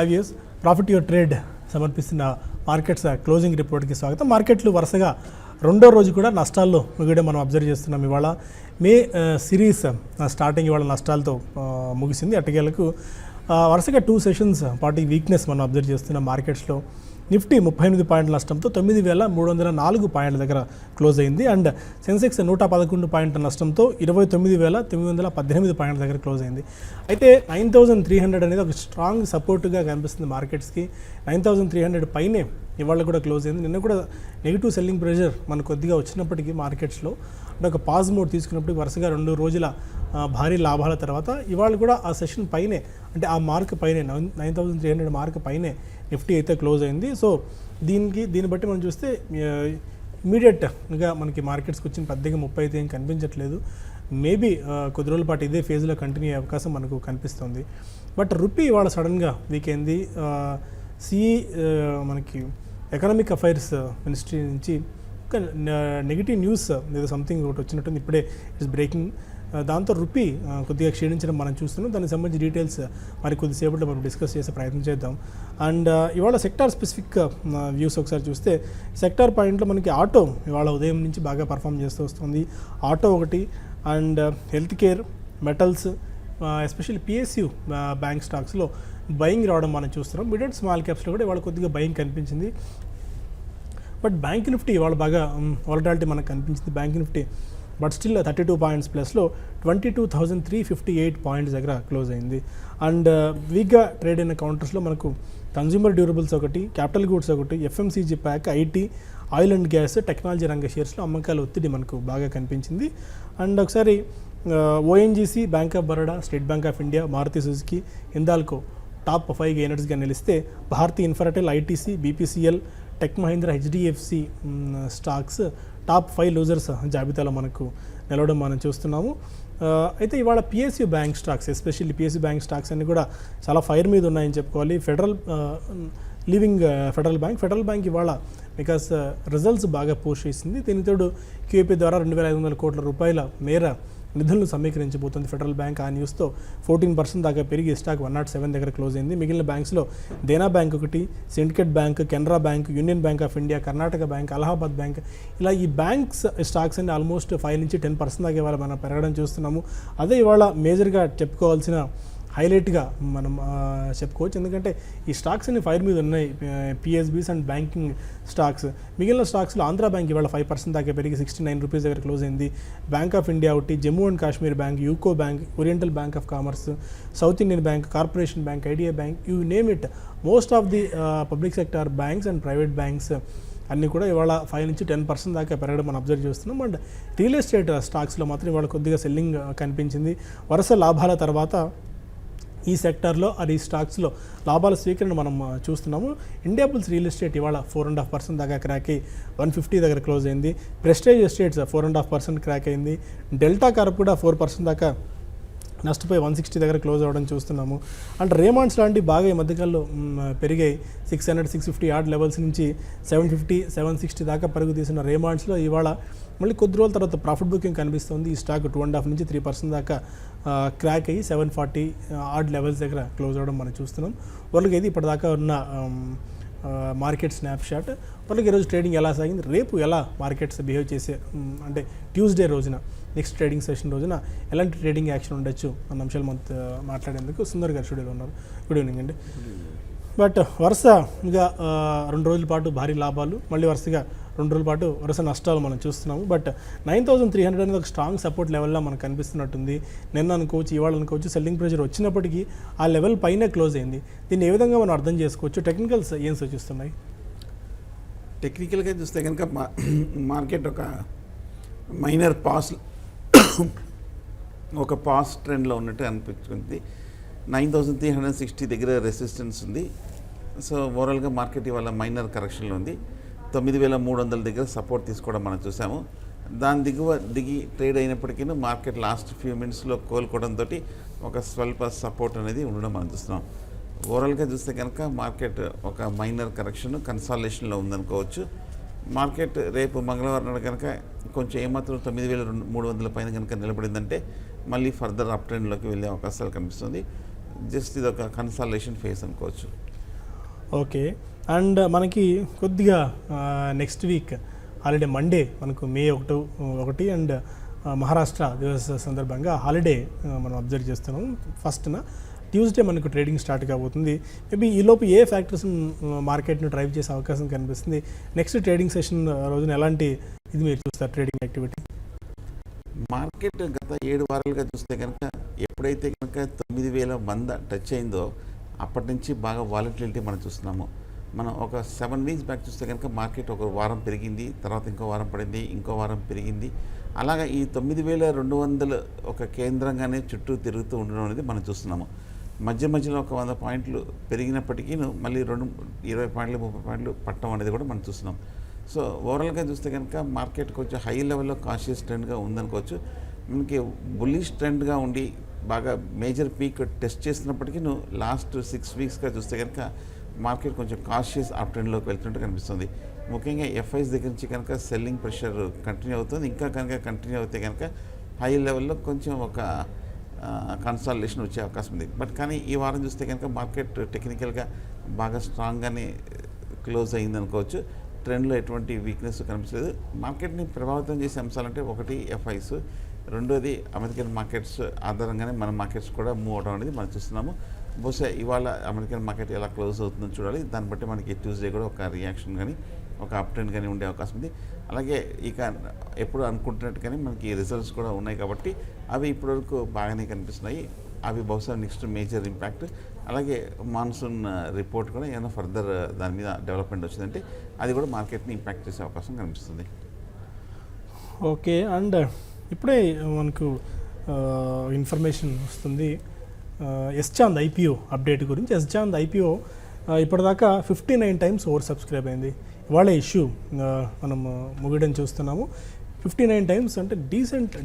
IVS profit your trade సమర్పిస్తున్న markets closing రిపోర్ట్కి స్వాగతం. మార్కెట్లు వరుసగా రెండో రోజు కూడా నష్టాల్లో ముగియడం మనం అబ్జర్వ్ చేస్తున్నాం. ఇవాళ మే సిరీస్ స్టార్టింగ్ ఇవాళ నష్టాలతో ముగిసింది. అటకేలకు వరుసగా 2 సెషన్స్ పార్టీ వీక్నెస్ మనం అబ్జర్వ్ చేస్తున్నాం. మార్కెట్స్లో నిఫ్టీ 38 పాయింట్ల నష్టంతో 9,304 పాయింట్ల దగ్గర క్లోజ్ అయింది. అండ్ సెన్సెక్స్ 111 పాయింట్ల నష్టంతో 29,918 పాయింట్ల దగ్గర క్లోజ్ అయింది. అయితే 9,300 అనేది ఒక స్ట్రాంగ్ సపోర్ట్గా కనిపిస్తుంది మార్కెట్స్కి. 9,300 పైనే ఇవాళ కూడా క్లోజ్ అయింది. నిన్న కూడా నెగిటివ్ సెల్లింగ్ ప్రెషర్ మనకు కొద్దిగా వచ్చినప్పటికీ మార్కెట్స్లో అంటే ఒక పాజ్ మోడ్ తీసుకున్నప్పటికీ వరుసగా 2 రోజుల భారీ లాభాల తర్వాత ఇవాళ కూడా ఆ సెషన్ పైనే అంటే ఆ మార్క్ పైనే 9,300 మార్క్ పైనే నిఫ్టీ అయితే క్లోజ్ అయింది. సో దీన్ని బట్టి మనం చూస్తే ఇమీడియట్గా మనకి మార్కెట్స్కి వచ్చిన పెద్దగా 30 అయితే ఏం కనిపించట్లేదు. మేబీ కొద్ది రోజుల పాటు ఇదే ఫేజ్లో కంటిన్యూ అయ్యే అవకాశం మనకు కనిపిస్తుంది. బట్ రూపీ ఇవాళ సడన్గా వీక్ అయింది. మనకి ఎకనామిక్ అఫైర్స్ మినిస్ట్రీ నుంచి ఒక నెగిటివ్ న్యూస్ ఏదో సంథింగ్ ఒకటి వచ్చినట్టుంది. ఇప్పుడే ఇట్స్ బ్రేకింగ్. దాంతో రూపీ కొద్దిగా క్షీణించడం మనం చూస్తున్నాం. దానికి సంబంధించి డీటెయిల్స్ మరి కొద్దిసేపట్లో మనం డిస్కస్ చేసే ప్రయత్నం చేద్దాం. అండ్ ఇవాళ సెక్టార్ స్పెసిఫిక్ వ్యూస్ ఒకసారి చూస్తే సెక్టార్ పాయింట్లో మనకి ఆటో ఇవాళ ఉదయం నుంచి బాగా పర్ఫామ్ చేస్తూ వస్తుంది. ఆటో ఒకటి and health care, metals, especially PSU bank స్టాక్స్లో బయింగ్ రావడం మనం చూస్తున్నాం. మిడ్ అండ్ స్మాల్ క్యాప్స్లో కూడా ఇవాళ కొద్దిగా బయింగ్ కనిపించింది. బట్ బ్యాంక్ నిఫ్టీ ఇవాళ బాగా వాలటాలిటీ మనకు కనిపించింది. Bank Nifty but still 32 points ప్లస్లో 22,358 పాయింట్స్ దగ్గర క్లోజ్ అయింది. అండ్ వీక్గా ట్రేడ్ అయిన కౌంటర్స్లో మనకు కన్జ్యూమర్ డ్యూరబుల్స్ ఒకటి, క్యాపిటల్ గూడ్స్ ఒకటి, FMCG pack, IT, oil and gas, technology రంగ షేర్స్లో అమ్మకాల ఒత్తిడి మనకు బాగా కనిపించింది. అండ్ ఒకసారి ONGC, bank of Baroda, state bank of India, Maruti Suzuki, Hindalco top 5 గెయినర్స్గా నిలిస్తే Bharti Infratel, ITC, BPCL, tech Mahindra, HDFC stocks top 5 losers జాబితాలో మనకు నిలవడం మనం చూస్తున్నాము. అయితే ఇవాళ PSU bank stocks, especially PSU bank stocks అన్నీ కూడా చాలా ఫైర్ మీద ఉన్నాయని చెప్పుకోవాలి. ఫెడరల్ బ్యాంక్ ఇవాళ బికాస్ రిజల్ట్స్ బాగా పోస్ట్ చేసింది. దీనితోడు క్యూఏపీ ద్వారా 2,500 కోట్ల రూపాయల మేర నిధులను సమీకరించబోతుంది ఫెడరల్ బ్యాంక్. ఆ న్యూస్తో 14% దాకా పెరిగి స్టాక్ 107 దగ్గర క్లోజ్ అయింది. మిగిలిన బ్యాంక్స్లో దేనా బ్యాంక్ ఒకటి, syndicate bank, Canara bank, union bank of India, Karnataka bank, Allahabad bank, ఇలా ఈ బ్యాంక్స్ స్టాక్స్ అన్ని ఆల్మోస్ట్ 5 నుంచి 10% దాకా ఇవాళ మనం పెరగడం చూస్తున్నాము. అదే ఇవాళ మేజర్గా చెప్పుకోవాల్సిన హైలైట్గా మనం చెప్పుకోవచ్చు. ఎందుకంటే ఈ స్టాక్స్ అన్ని ఫైర్ మీద ఉన్నాయి, పిఎస్బీస్ అండ్ బ్యాంకింగ్ స్టాక్స్. మిగిలిన స్టాక్స్లో ఆంధ్రా బ్యాంక్ ఇవాళ 5% దాకా పెరిగి 69 రూపీస్ దగ్గర క్లోజ్ అయింది. బ్యాంక్ ఆఫ్ ఇండియా ఒకటి, Jammu and Kashmir bank, UCO bank, oriental bank of commerce, south Indian bank, corporation bank, idea bank, you name it, most of the public sector banks and private banks అన్నీ కూడా ఇవాళ 5 నుంచి 10% దాకా పెరగడం మనం observe చేస్తున్నాం. And real estate స్టాక్స్లో మాత్రం ఇవాళ కొద్దిగా సెల్లింగ్ కనిపించింది. వరుస లాభాల తర్వాత ఈ సెక్టార్లో అది స్టాక్స్లో లాభాల స్వీకరణ మనం చూస్తున్నాము. ఇండియా బుల్స్ రియల్ ఎస్టేట్ ఇవాళ 4.5% దాకా క్రాక్ అయ్యి 150 దగ్గర క్లోజ్ అయింది. ప్రెస్టేజ్ ఎస్టేట్స్ 4.5% క్రాక్ అయింది. డెల్టా కార్ప్ కూడా 4% దాకా నష్టపోయి 160 దగ్గర క్లోజ్ అవ్వడం చూస్తున్నాము. అండ్ రేమాండ్స్ లాంటి బాగా ఈ మధ్యకాలంలో పెరిగాయి. 600-650 ఆర్డ్ లెవెల్స్ నుంచి 750-760 దాకా పరుగు తీసిన రేమాండ్స్లో ఇవాళ మళ్ళీ కొద్ది రోజుల తర్వాత ప్రాఫిట్ బుకింగ్ కనిపిస్తుంది. ఈ స్టాక్ 2.5 నుంచి 3% దాకా క్రాక్ అయ్యి 740 ఆర్డ్ లెవెల్స్ దగ్గర క్లోజ్ అవ్వడం మనం చూస్తున్నాం. వాళ్ళకి ఇది ఇప్పటిదాకా ఉన్న మార్కెట్ స్నాప్ షాట్. వాళ్ళకి ఈరోజు ట్రేడింగ్ ఎలా సాగింది, రేపు ఎలా మార్కెట్స్ బిహేవ్ చేసే అంటే ట్యూస్డే రోజున నెక్స్ట్ ట్రేడింగ్ సెషన్ రోజున ఎలాంటి ట్రేడింగ్ యాక్షన్ ఉండొచ్చు అన్న అంశాలు మాట్లాడేందుకు సుందర్ గారు స్టూడియోలో ఉన్నారు. గుడ్ ఈవినింగ్ అండి. బట్ వరుసగా 2 రోజుల పాటు భారీ లాభాలు, మళ్ళీ వరుసగా 2 రోజుల పాటు వరుస నష్టాలు మనం చూస్తున్నాము. బట్ 9,300 అనేది ఒక స్ట్రాంగ్ సపోర్ట్ లెవెల్లో మనకు కనిపిస్తున్నట్టుంది. నిన్న అనుకోవచ్చు, ఇవాళ అనుకోవచ్చు, సెల్లింగ్ ప్రెషర్ వచ్చినప్పటికీ ఆ లెవెల్ పైన క్లోజ్ అయింది. దీన్ని ఏ విధంగా మనం అర్థం చేసుకోవచ్చు? టెక్నికల్స్ ఏం సూచిస్తున్నాయి? టెక్నికల్గా చూస్తే కనుక మార్కెట్ ఒక మైనర్ పాస్ ట్రెండ్లో ఉన్నట్టు అనిపించుకుంది. 9,360 దగ్గర రెసిస్టెన్స్ ఉంది. సో ఓవరాల్గా మార్కెట్ ఇవాళ మైనర్ కరెక్షన్లో ఉంది. 9,300 దగ్గర సపోర్ట్ తీసుకోవడం మనం చూసాము. దాని దిగి ట్రేడ్ అయినప్పటికీ మార్కెట్ లాస్ట్ ఫ్యూ మినిట్స్లో కోలుకోవడంతో ఒక స్వల్ప సపోర్ట్ అనేది ఉండడం మనం చూస్తున్నాం. ఓవరాల్గా చూస్తే కనుక మార్కెట్ ఒక మైనర్ కరెక్షన్ కన్సాలేషన్లో ఉందనుకోవచ్చు. మార్కెట్ రేపు మంగళవారం నాడు కనుక కొంచెం ఏమాత్రం 9,300 పైన కనుక నిలబడిందంటే మళ్ళీ ఫర్దర్ అప్ ట్రెండ్లోకి వెళ్ళే అవకాశాలు కనిపిస్తుంది. జస్ట్ ఇది ఒక కన్సాలేషన్ ఫేస్ అనుకోవచ్చు. ఓకే. అండ్ మనకి కొద్దిగా నెక్స్ట్ వీక్ హాలిడే మండే మనకు మే 1 అండ్ మహారాష్ట్ర దివస్ సందర్భంగా హాలిడే మనం అబ్జర్వ్ చేస్తున్నాం. ఫస్ట్న ట్యూస్డే మనకు ట్రేడింగ్ స్టార్ట్ కాబోతుంది. మేబీ ఈలోపు ఏ ఫ్యాక్టర్స్ మార్కెట్ను డ్రైవ్ చేసే అవకాశం కనిపిస్తుంది? నెక్స్ట్ ట్రేడింగ్ సెషన్ రోజున ఎలాంటి ఇది మీరు చూస్తారు ట్రేడింగ్ యాక్టివిటీ? మార్కెట్ గత 7 వారాలుగా చూస్తే కనుక ఎప్పుడైతే కనుక 9,100 టచ్ అయిందో అప్పటి నుంచి బాగా వాలటిలిటీ మనం చూస్తున్నాము. మనం ఒక 7 వీక్స్ బ్యాక్ చూస్తే కనుక మార్కెట్ ఒక వారం పెరిగింది, తర్వాత ఇంకో వారం పడింది, ఇంకో వారం పెరిగింది. అలాగా ఈ 9,200 ఒక కేంద్రంగానే చుట్టూ తిరుగుతూ ఉండడం అనేది మనం చూస్తున్నాము. మధ్యలో ఒక 100 పాయింట్లు పెరిగినప్పటికీ మళ్ళీ 20 పాయింట్లు 30 పాయింట్లు పట్టడం అనేది కూడా మనం చూస్తున్నాం. సో ఓవరాల్గా చూస్తే కనుక మార్కెట్ కొంచెం హై లెవెల్లో కాషియస్ ట్రెండ్గా ఉందనుకోవచ్చు. మనకి బుల్లిష్ ట్రెండ్గా ఉండి బాగా మేజర్ పీక్ టెస్ట్ చేస్తున్నప్పటికీ లాస్ట్ 6 వీక్స్గా చూస్తే కనుక మార్కెట్ కొంచెం కాషియస్ అప్ ట్రెండ్లోకి వెళ్తున్నట్టు కనిపిస్తుంది. ముఖ్యంగా ఎఫ్ఐస్ దగ్గర నుంచి కనుక సెల్లింగ్ ప్రెషర్ కంటిన్యూ అవుతుంది. ఇంకా కనుక కంటిన్యూ అవుతే కనుక హై లెవెల్లో కొంచెం ఒక కన్సాలిడేషన్ వచ్చే అవకాశం ఉంది. బట్ కానీ ఈ వారం చూస్తే కనుక మార్కెట్ టెక్నికల్గా బాగా స్ట్రాంగ్గానే క్లోజ్ అయింది అనుకోవచ్చు. ట్రెండ్లో ఎటువంటి వీక్నెస్ కనిపించలేదు. మార్కెట్ని ప్రభావితం చేసే అంశాలంటే ఒకటి ఎఫ్ఐస్, రెండోది అమెరికన్ మార్కెట్స్ ఆధారంగానే మన మార్కెట్స్ కూడా మూవ్ అవడం అనేది మనం చూస్తున్నాము. బహుశా ఇవాళ అమెరికన్ మార్కెట్ ఎలా క్లోజ్ అవుతుందో చూడాలి. దాన్ని బట్టి మనకి ట్యూస్డే కూడా ఒక రియాక్షన్ కానీ ఒక అప్ ట్రెండ్ కానీ ఉండే అవకాశం ఉంది. అలాగే ఇక ఎప్పుడు అనుకుంటున్నట్టు కానీ మనకి రిజల్ట్స్ కూడా ఉన్నాయి కాబట్టి అవి ఇప్పటివరకు బాగానే కనిపిస్తున్నాయి. అవి బహుశా నెక్స్ట్ మేజర్ ఇంపాక్ట్. అలాగే మాన్సూన్ రిపోర్ట్ కూడా ఏమైనా ఫర్దర్ దాని మీద డెవలప్మెంట్ వచ్చిందంటే అది కూడా మార్కెట్ని ఇంపాక్ట్ చేసే అవకాశం కనిపిస్తుంది. ఓకే. అండ్ ఇప్పుడే మనకు ఇన్ఫర్మేషన్ వస్తుంది ఎస్చాంద్ ఐపీఓ అప్డేట్ గురించి. ఎస్చాంద్ ఐపీఓ ఇప్పటిదాకా 59 టైమ్స్ ఓవర్ సబ్స్క్రైబ్ అయింది. ఇవాళ ఇష్యూ మనం ముగియడం చూస్తున్నాము. 59 టైమ్స్ అంటే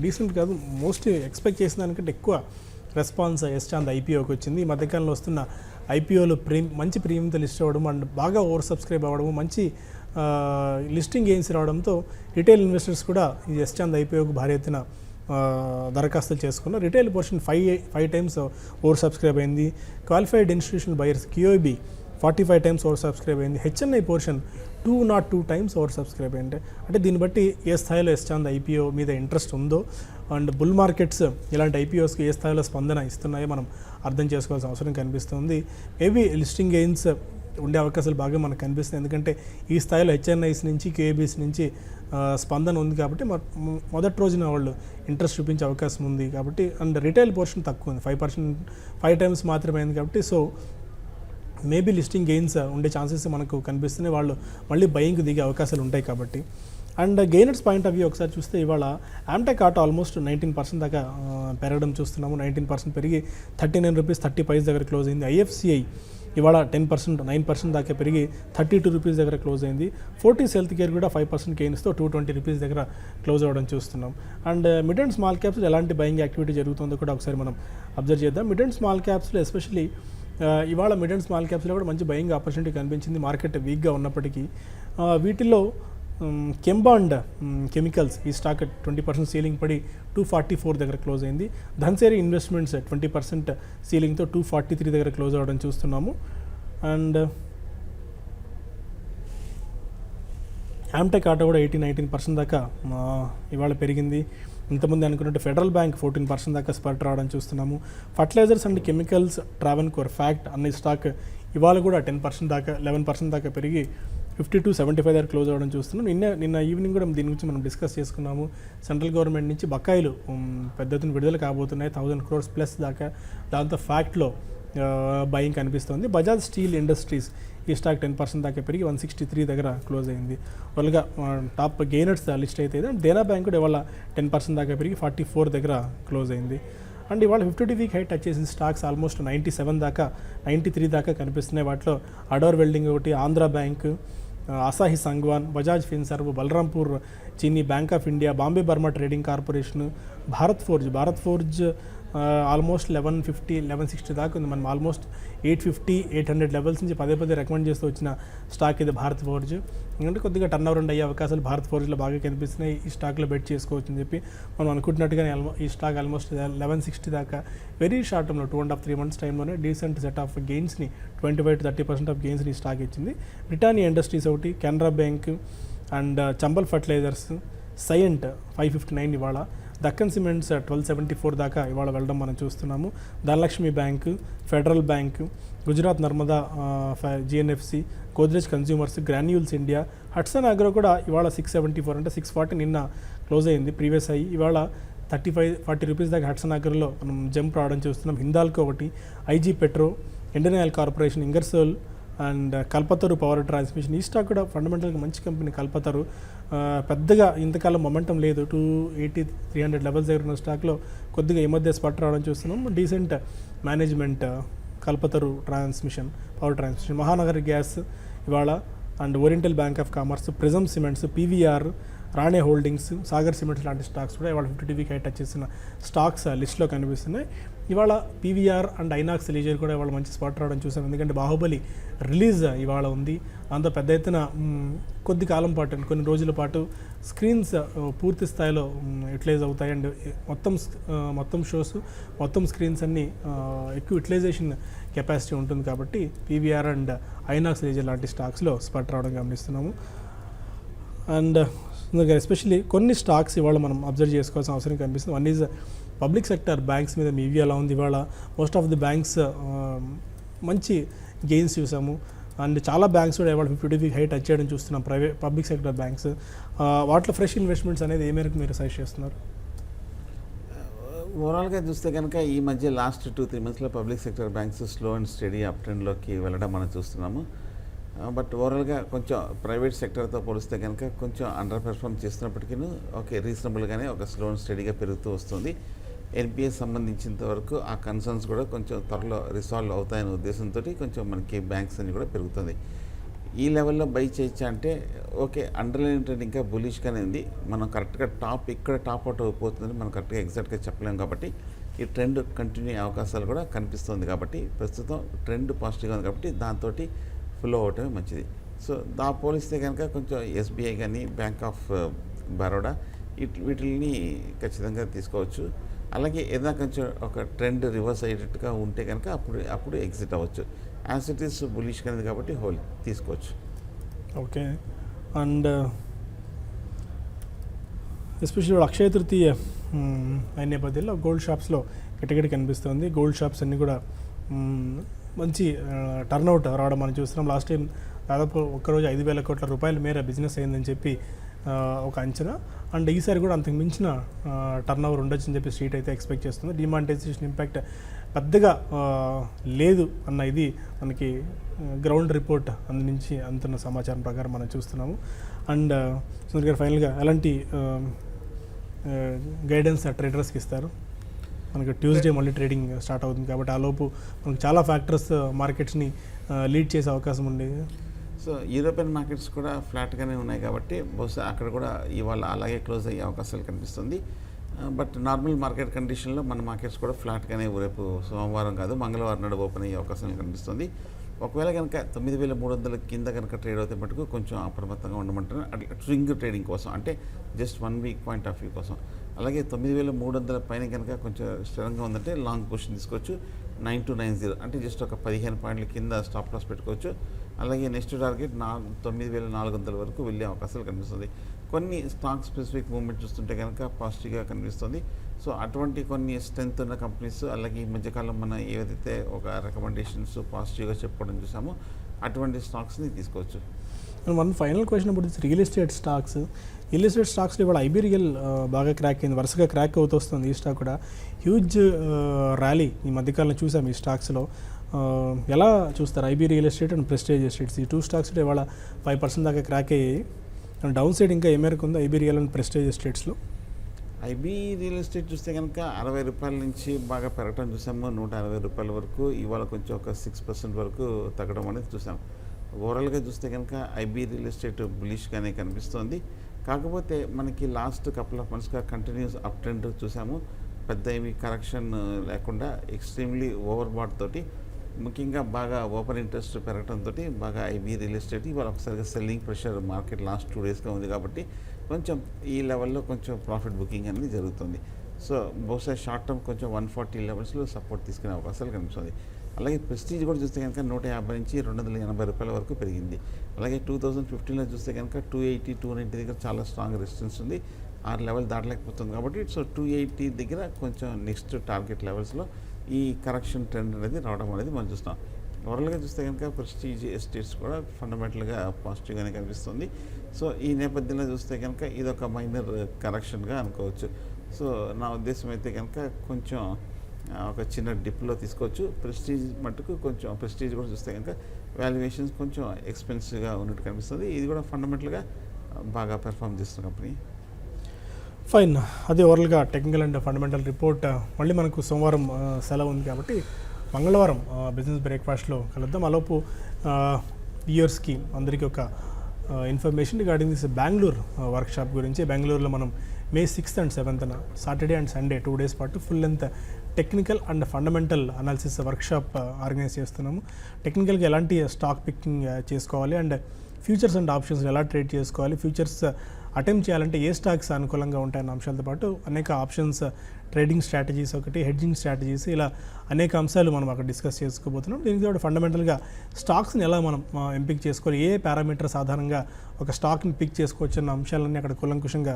డీసెంట్ కాదు, మోస్ట్ ఎక్స్పెక్ట్ చేసిన దానికంటే ఎక్కువ రెస్పాన్స్ ఎస్చాంద్ ఐపీఓకి వచ్చింది. ఈ మధ్యకాలంలో వస్తున్న ఐపీఓలు మంచి ప్రీమియంతో లిస్ట్ అవ్వడం అండ్ బాగా ఓవర్ సబ్స్క్రైబ్ అవ్వడము, మంచి లిస్టింగ్ గెయిన్స్ రావడంతో రిటైల్ ఇన్వెస్టర్స్ కూడా ఈ ఎస్చాంద్ ఐపీఓకి భారీ ఎత్తున దరఖాస్తులు చేసుకున్నారు. Retail portion 5 times over subscribe అయింది. Qualified institutional buyers QIB 45 times over subscribe అయింది. HNI portion 202 times over subscribe అయింది. అంటే దీన్ని బట్టి ఏ స్థాయిలో ఎస్చాంద్ ఐపీఓ మీద ఇంట్రెస్ట్ ఉందో అండ్ బుల్ మార్కెట్స్ ఇలాంటి ఐపీఓస్కి ఏ స్థాయిలో స్పందన ఇస్తున్నాయో మనం అర్థం చేసుకోవాల్సిన అవసరం కనిపిస్తుంది. మేబీ లిస్టింగ్ గెయిన్స్ ఉండే అవకాశాలు బాగా మనకు కనిపిస్తుంది. ఎందుకంటే ఈ స్థాయిలో HNIs నుంచి QIBs నుంచి స్పందన ఉంది కాబట్టి మొదటి రోజున వాళ్ళు ఇంట్రెస్ట్ చూపించే అవకాశం ఉంది కాబట్టి. అండ్ రిటైల్ పోర్షన్ తక్కువ ఉంది, 5 టైమ్స్ మాత్రమే అయింది కాబట్టి. సో మేబీ లిస్టింగ్ గెయిన్స్ ఉండే ఛాన్సెస్ మనకు కనిపిస్తున్నాయి. వాళ్ళు మళ్ళీ బయింగ్కి దిగే అవకాశాలు ఉంటాయి కాబట్టి. And gainers point of view ఒకసారి చూస్తే ఇవాళ ఆమ్టెక్ ఆటో ఆల్మోస్ట్ 19% దాకా పెరగడం చూస్తున్నాము. 19% పెరిగి 39 రూపీస్ 30 పైస్ దగ్గర క్లోజ్ అయింది. IFCI ఇవాళ 9% దాకా పెరిగి 32 రూపీస్ దగ్గర క్లోజ్ అయింది. ఫోర్టీస్ హెల్త్ కేర్ కూడా 5% గెయిన్స్తో 220 రూపీస్ దగ్గర క్లోజ్ అవ్వడం చూస్తున్నాం. అండ్ మిడ్ అండ్ స్మాల్ క్యాప్స్లో ఎలాంటి బయింగ్ యాక్టివిటీ జరుగుతుందో కూడా ఒకసారి మనం అబ్జర్వ్ చేద్దాం. మిడ్ అండ్ స్మాల్ క్యాప్స్లో ఎస్పెషల్లీ ఇవాళ మిడ్ అండ్ స్మాల్ క్యాప్స్లో కూడా మంచి బయింగ్ ఆపర్చునిటీ కనిపించింది. మార్కెట్ వీక్గా ఉన్నప్పటికీ వీటిల్లో కెంబాండ్ కెమికల్స్ ఈ స్టాక్ 20% సీలింగ్ పడి 244 దగ్గర క్లోజ్ అయింది. ధన్సేరి ఇన్వెస్ట్మెంట్స్ 20% సీలింగ్తో 243 దగ్గర క్లోజ్ అవ్వడం చూస్తున్నాము. అండ్ ఆమ్టెక్ ఆటో కూడా 18-19% దాకా ఇవాళ పెరిగింది. ఇంతకుముందు అనుకున్నట్టు ఫెడరల్ బ్యాంక్ 14% దాకా స్పర్ట్ రావడం చూస్తున్నాము. Fertilizers and chemicals, Travancore, FACT అన్ని స్టాక్ ఇవాళ కూడా 10% దాకా 11% దాకా పెరిగి 52.75 దగ్గర క్లోజ్ అవ్వడం చూస్తున్నాం. నిన్న ఈవినింగ్ కూడా దీని గురించి మనం డిస్కస్ చేసుకున్నాము. సెంట్రల్ గవర్నమెంట్ నుంచి బకాయిలు పెద్ద ఎత్తున విడుదల కాబోతున్నాయి, 1000 crores ప్లస్ దాకా. దాంతో ఫ్యాక్ట్లో బయింగ్ కనిపిస్తుంది. బజాజ్ స్టీల్ ఇండస్ట్రీస్ ఈ స్టాక్ 10% దాకా పెరిగి 163 దగ్గర క్లోజ్ అయింది. వాళ్ళగా టాప్ గెయినర్స్ లిస్ట్ అయితే దేనా బ్యాంక్ కూడా ఇవాళ 10% దాకా పెరిగి 44 దగ్గర క్లోజ్ అయింది. అండ్ ఇవాళ 50 వీక్ హై టచ్ చేసిన స్టాక్స్ ఆల్మోస్ట్ 97 దాకా 93 దాకా కనిపిస్తున్నాయి. వాటిలో అడోర్ వెల్డింగ్ ఒకటి, Andhra bank, Asahi Songwon, Bajaj Finserv, Balrampur Chini, bank of India, Bombay Burmah trading corporation, Bharat forge almost 1150 1160 దాకా ఉంది. మనం ఆల్మోస్ట్ 850 800 లెవెల్స్ నుంచి పదే పదే రికమెండ్ చేస్తూ వచ్చిన స్టాక్ ఇది భారత్ ఫోర్జ్. ఎందుకంటే కొద్దిగా టర్న్ ఓవర్ అయ్యే అవకాశాలు భారత్ ఫోర్జ్లో బాగా కనిపిస్తున్నాయి. ఈ స్టాక్లో బెట్ చేసుకోవచ్చు అని చెప్పి మనం అనుకుంటున్నట్టుగానే ఈ స్టాక్ ఆల్మోస్ట్ 1160 దాకా వెరీ షార్ట్ టర్మ్లో 2.5-3 months టైంలోనే డీసెంట్ సెట్ ఆఫ్ గెయిన్స్ని 25-30% ఆఫ్ గెయిన్స్ని ఈ స్టాక్ ఇచ్చింది. బ్రిటానియా ఇండస్ట్రీస్ ఒకటి, Canara bank and Chambal fertilizers, Cyient 559 ఇవాళ, దక్కన్ సిమెంట్స్ 1274 దాకా ఇవాళ వెళ్ళడం మనం చూస్తున్నాము. Dhanalakshmi bank, federal bank, Gujarat Narmada, GNFC, Godrej consumers, granules India, Hudson agro కూడా ఇవాళ 674 అంటే 640 నిన్న క్లోజ్ అయింది ప్రీవియస్ అయ్యి. ఇవాళ 35-40 రూపీస్ దాకా హట్సన్ అగ్రోలో మనం జంప్ రావడం చూస్తున్నాం. హిందాల్కో ఒకటి, IG petro, Indian oil corporation, Ingersoll and Kalpataru power transmission. ఈ స్టాక్ కూడా ఫండమెంటల్గా మంచి కంపెనీ కల్పతరు. పెద్దగా ఇంతకాలం మొమెంటం లేదు. 280-300 లెవెల్స్ దగ్గర ఉన్న స్టాక్లో కొద్దిగా ఈ మధ్య స్పట్ రావడం చూస్తున్నాం. Decent management Kalpataru transmission, power transmission. Mahanagar gas ఇవాళ and oriental bank of commerce, prism cements, PVR, Rane holdings, Sagar cements లాంటి స్టాక్స్ కూడా ఇవాళ 50 TVకి టచ్ చేసిన స్టాక్స్ లిస్ట్లో కనిపిస్తున్నాయి. ఇవాళ పీవీఆర్ అండ్ ఐనాక్స్ లీజర్ కూడా ఇవాళ మంచి స్పాట్ రావడం చూసాం. ఎందుకంటే బాహుబలి రిలీజ్ ఇవాళ ఉంది. అంత పెద్ద ఎత్తున కొద్ది కాలం పాటు కొన్ని రోజుల పాటు స్క్రీన్స్ పూర్తి స్థాయిలో యూటిలైజ్ అవుతాయి. అండ్ మొత్తం షోస్ మొత్తం స్క్రీన్స్ అన్నీ ఎక్కువ యూటిలైజేషన్ కెపాసిటీ ఉంటుంది. కాబట్టి పీవీఆర్ అండ్ ఐనాక్స్ లీజర్ లాంటి స్టాక్స్లో స్పాట్ రావడం గమనిస్తున్నాము. అండ్ ఎస్పెషల్లీ కొన్ని స్టాక్స్ ఇవాళ మనం అబ్జర్వ్ చేసుకోవాల్సిన అవసరం కనిపిస్తుంది. One is public sector banks మీద మీ వ్యూ ఎలా ఉంది? ఇవాళ మోస్ట్ ఆఫ్ ది బ్యాంక్స్ మంచి గెయిన్స్ చూసాము. అండ్ చాలా బ్యాంక్స్ కూడా ఇవాళ 50 TVకి హై టచ్ చేయడం చూస్తున్నాం. పబ్లిక్ సెక్టర్ బ్యాంక్స్ వాటిలో ఫ్రెష్ ఇన్వెస్ట్మెంట్స్ అనేది ఏ మేరకు మీరు సజెస్ట్ చేస్తున్నారు? ఓవరాల్గా చూస్తే కనుక ఈ మధ్య లాస్ట్ 2-3 monthsలో public sector banks slow and steady up ట్రెండ్లోకి వెళ్ళడం మనం చూస్తున్నాము. బట్ ఓవరాల్గా కొంచెం ప్రైవేట్ సెక్టర్తో పోలిస్తే కనుక కొంచెం అండర్ పెర్ఫార్మ్ చేస్తున్నప్పటికీ ఓకే రీజనబుల్గానే ఒక స్లో అండ్ స్టడీగా పెరుగుతూ వస్తుంది. ఎన్పిఎస్ సంబంధించినంత వరకు ఆ కన్సర్న్స్ కూడా కొంచెం త్వరలో రిసాల్వ్ అవుతాయనే ఉద్దేశంతో కొంచెం మనకి బ్యాంక్స్ అని కూడా పెరుగుతుంది. ఈ లెవెల్లో బై చేయొచ్చా అంటే ఓకే, అండర్లైన్ ట్రెండ్ ఇంకా బులిష్గానే ఉంది. మనం కరెక్ట్గా ఇక్కడ టాప్ అవుట్ అయిపోతుందని మనం కరెక్ట్గా ఎగ్జాక్ట్గా చెప్పలేము. కాబట్టి ఈ ట్రెండ్ కంటిన్యూ అవకాశాలు కూడా కనిపిస్తుంది. కాబట్టి ప్రస్తుతం ట్రెండ్ పాజిటివ్గా ఉంది కాబట్టి దాంతో ఫ్లో అవటమే మంచిది. సో పోలిస్తే కనుక కొంచెం ఎస్బీఐ కానీ బ్యాంక్ ఆఫ్ బరోడా వీటిని ఖచ్చితంగా తీసుకోవచ్చు. అలాగే ఏదైనా కొంచెం ఒక ట్రెండ్ రివర్స్ అయ్యేటట్టుగా ఉంటే కనుక అప్పుడు ఎగ్జిట్ అవ్వచ్చు. యాజ్ ఇట్ ఈస్ బులిష్గా ఉంది కాబట్టి హోల్ తీసుకోవచ్చు. Okay. And especially Akshaya Tritiya అయిన నేపథ్యంలో గోల్డ్ షాప్స్లో కిటకిట కనిపిస్తుంది. గోల్డ్ షాప్స్ అన్నీ కూడా మంచి టర్న్అవుట్ రావడం మనం చూస్తున్నాం. లాస్ట్ టైం దాదాపు ఒక్కరోజు 5,000 కోట్ల రూపాయల మేర బిజినెస్ అయిందని చెప్పి ఒక అంచనా. అండ్ ఈసారి కూడా అంతకు మించిన టర్న్ ఓవర్ ఉండొచ్చు అని చెప్పి స్ట్రీట్ అయితే ఎక్స్పెక్ట్ చేస్తుంది. డిమానిటైజేషన్ ఇంపాక్ట్ పెద్దగా లేదు అన్న ఇది మనకి గ్రౌండ్ రిపోర్ట్ నుంచి అందుతున్న సమాచారం ప్రకారం మనం చూస్తున్నాము. అండ్ సుందర్ గారు ఫైనల్గా ఎలాంటి గైడెన్స్ ట్రేడర్స్కి ఇస్తారు? మనకి ట్యూస్డే మళ్ళీ ట్రేడింగ్ స్టార్ట్ అవుతుంది కాబట్టి ఆ లోపు మనకు చాలా ఫ్యాక్టర్స్ మార్కెట్స్ని లీడ్ చేసే అవకాశం ఉండేది. సో యూరోపియన్ మార్కెట్స్ కూడా ఫ్లాట్గానే ఉన్నాయి కాబట్టి బహుశా అక్కడ కూడా ఇవాళ అలాగే క్లోజ్ అయ్యే అవకాశాలు కనిపిస్తుంది. బట్ నార్మల్ మార్కెట్ కండిషన్లో మన మార్కెట్స్ కూడా ఫ్లాట్గానే రేపు సోమవారం కాదు మంగళవారం నాడు ఓపెన్ అయ్యే అవకాశం కనిపిస్తుంది. ఒకవేళ కనుక 9,300 కింద కనుక ట్రేడ్ అవుతే మటుకు కొంచెం అప్రమత్తంగా ఉండమంటారు. అట్లా స్వింగ్ ట్రేడింగ్ కోసం, అంటే just 1 weak point of view కోసం. అలాగే 9,300 పైన కనుక కొంచెం స్థిరంగా ఉందంటే లాంగ్ పొజిషన్ తీసుకోవచ్చు. 9290 అంటే జస్ట్ ఒక 15 పాయింట్ల కింద స్టాప్ లాస్ పెట్టుకోవచ్చు. అలాగే నెక్స్ట్ టార్గెట్ 9,400 వరకు వెళ్ళే అవకాశాలు కనిపిస్తుంది. కొన్ని స్టాక్ స్పెసిఫిక్ మూవ్మెంట్ చూస్తుంటే కనుక పాజిటివ్గా కనిపిస్తుంది. సో అటువంటి కొన్ని స్ట్రెంత్ ఉన్న కంపెనీస్, అలాగే ఈ మధ్యకాలం మన ఏదైతే ఒక రికమెండేషన్స్ పాజిటివ్గా చెప్పుకోవడం చూసామో అటువంటి స్టాక్స్ని తీసుకోవచ్చు. One final question about this real estate stocks. Real estate స్టాక్స్లో ఇవాళ ఐబీరియల్ బాగా క్రాక్ అయింది, వరుసగా క్రాక్ అవుతూ వస్తుంది. ఈ స్టాక్ కూడా హ్యూజ్ ర్యాలీ ఈ మధ్యకాలంలో చూసాము ఈ స్టాక్స్లో. ఎలా చూస్తారు IB real estate and prestige estates? ఈ 2 స్టాక్స్ ఇవాళ 5% దాకా క్రాక్ అయ్యాయి. అండ్ డౌన్ సైడ్ ఇంకా ఏ మేరకు ఉంది ఐబీ రియల్ అండ్ ప్రెస్టేజ్ ఎస్టేట్స్లో? ఐబీ రియల్ ఎస్టేట్ చూస్తే కనుక 60 రూపాయల నుంచి బాగా పెరగడం చూసాము. 160 రూపాయల వరకు ఇవాళ కొంచెం ఒక 6% వరకు తగ్గడం అనేది చూసాం. ఓవరాల్గా చూస్తే కనుక ఐబీ రియల్ ఎస్టేట్ బులిష్గానే కనిపిస్తోంది. కాకపోతే మనకి లాస్ట్ కపుల్ ఆఫ్ మంత్స్గా కంటిన్యూస్ అప్ ట్రెండ్ చూసాము. పెద్ద ఏమి కరెక్షన్ లేకుండా ఎక్స్ట్రీమ్లీ ఓవర్ బాట్ తోటి, ముఖ్యంగా బాగా ఓపెన్ ఇంట్రెస్ట్ పెరగడంతో బాగా ఐబీ రియల్ ఎస్టేట్ ఇవాళ ఒకసారిగా సెల్లింగ్ ప్రెషర్ మార్కెట్ లాస్ట్ 2 డేస్గా ఉంది కాబట్టి కొంచెం ఈ లెవెల్లో కొంచెం ప్రాఫిట్ బుకింగ్ అనేది జరుగుతుంది. సో బహుశా షార్ట్ టర్మ్ కొంచెం 140 లెవెల్స్లో సపోర్ట్ తీసుకునే అవకాశాలు కనిపిస్తుంది. అలాగే ప్రెస్టీజ్ కూడా చూస్తే కనుక 150 నుంచి 280 రూపాయల వరకు పెరిగింది. అలాగే 2015లో చూస్తే కనుక 280, 290 దగ్గర చాలా స్ట్రాంగ్ రెసిస్టెన్స్ ఉంది. ఆ లెవెల్ దాటలేకపోతుంది కాబట్టి సో 280 దగ్గర కొంచెం నెక్స్ట్ టార్గెట్ లెవెల్స్లో ఈ కరెక్షన్ ట్రెండ్ అనేది రావడం అనేది మనం చూస్తాం. ఓవరాల్గా చూస్తే కనుక ప్రెస్టీజ్ ఎస్టేట్స్ కూడా ఫండమెంటల్గా పాజిటివ్గానే కనిపిస్తుంది. సో ఈ నేపథ్యంలో చూస్తే కనుక ఇదొక మైనర్ కరెక్షన్గా అనుకోవచ్చు. సో నా ఉద్దేశం అయితే కనుక కొంచెం ఒక చిన్న డిప్లో తీసుకోవచ్చు. ప్రెస్టీజ్ మట్టుకు కొంచెం ప్రెస్టీజ్ కూడా చూస్తే కనుక వాల్యుయేషన్స్ కొంచెం ఎక్స్పెన్సివ్గా ఉన్నట్టు కనిపిస్తుంది. ఇది కూడా ఫండమెంటల్గా బాగా పెర్ఫామ్ చేస్తున్న కంపెనీ. ఫైన్. అది ఓవరాల్గా టెక్నికల్ అండ్ ఫండమెంటల్ రిపోర్ట్. మళ్ళీ మనకు సోమవారం సెలవు ఉంది కాబట్టి మంగళవారం బిజినెస్ బ్రేక్ఫాస్ట్లో కలుద్దాం. అలోపు వ్యూయర్స్కి అందరికీ ఒక information regarding this Bengaluru workshop గురించి. బెంగళూరులో మనం May 6th and 7th Saturday and Sunday 2 days పాటు full length technical and fundamental analysis workshop organise చేస్తున్నాము. టెక్నికల్గా ఎలాంటి స్టాక్ పికింగ్ చేసుకోవాలి అండ్ ఫ్యూచర్స్ అండ్ ఆప్షన్స్ ఎలా ట్రేడ్ చేసుకోవాలి, ఫ్యూచర్స్ అటెంప్ట్ చేయాలంటే ఏ స్టాక్స్ అనుకూలంగా ఉంటాయన్న అంశాలతో పాటు అనేక ఆప్షన్స్ ట్రేడింగ్ స్ట్రాటజీస్, ఒకటి హెడ్జింగ్ స్ట్రాటజీస్, ఇలా అనేక అంశాలు మనం అక్కడ డిస్కస్ చేసుకోబోతున్నాం. దీనికి కూడా ఫండమెంటల్గా స్టాక్స్ని ఎలా మనం ఎంపిక చేసుకోవాలి, ఏ పారామీటర్స్ ఆధారంగా ఒక స్టాక్ని పిక్ చేసుకోవచ్చు అన్న అంశాలన్నీ అక్కడ కూలంకుషంగా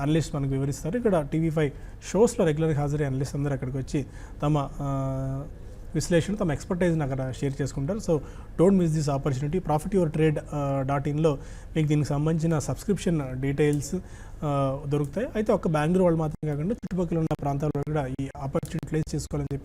అనలిస్ట్ మనకు వివరిస్తారు. ఇక్కడ TV5 షోస్లో రెగ్యులర్గా హాజరయ్యే అనలిస్ట్ అందరూ అక్కడికి వచ్చి తమ విశ్లేషణ, తమ ఎక్స్పర్టైజ్ని అక్కడ షేర్ చేసుకుంటారు. So don't miss this opportunity. ProfitYourTrade.in మీకు దీనికి సంబంధించిన సబ్స్క్రిప్షన్ డీటెయిల్స్ దొరుకుతాయి. అయితే ఒక బెంగళూరు వాళ్ళు మాత్రమే కాకుండా చుట్టుపక్కల ఉన్న ప్రాంతాల్లో కూడా ఈ ఆపర్చునిటీ ప్లేస్ చేసుకోవాలని చెప్పి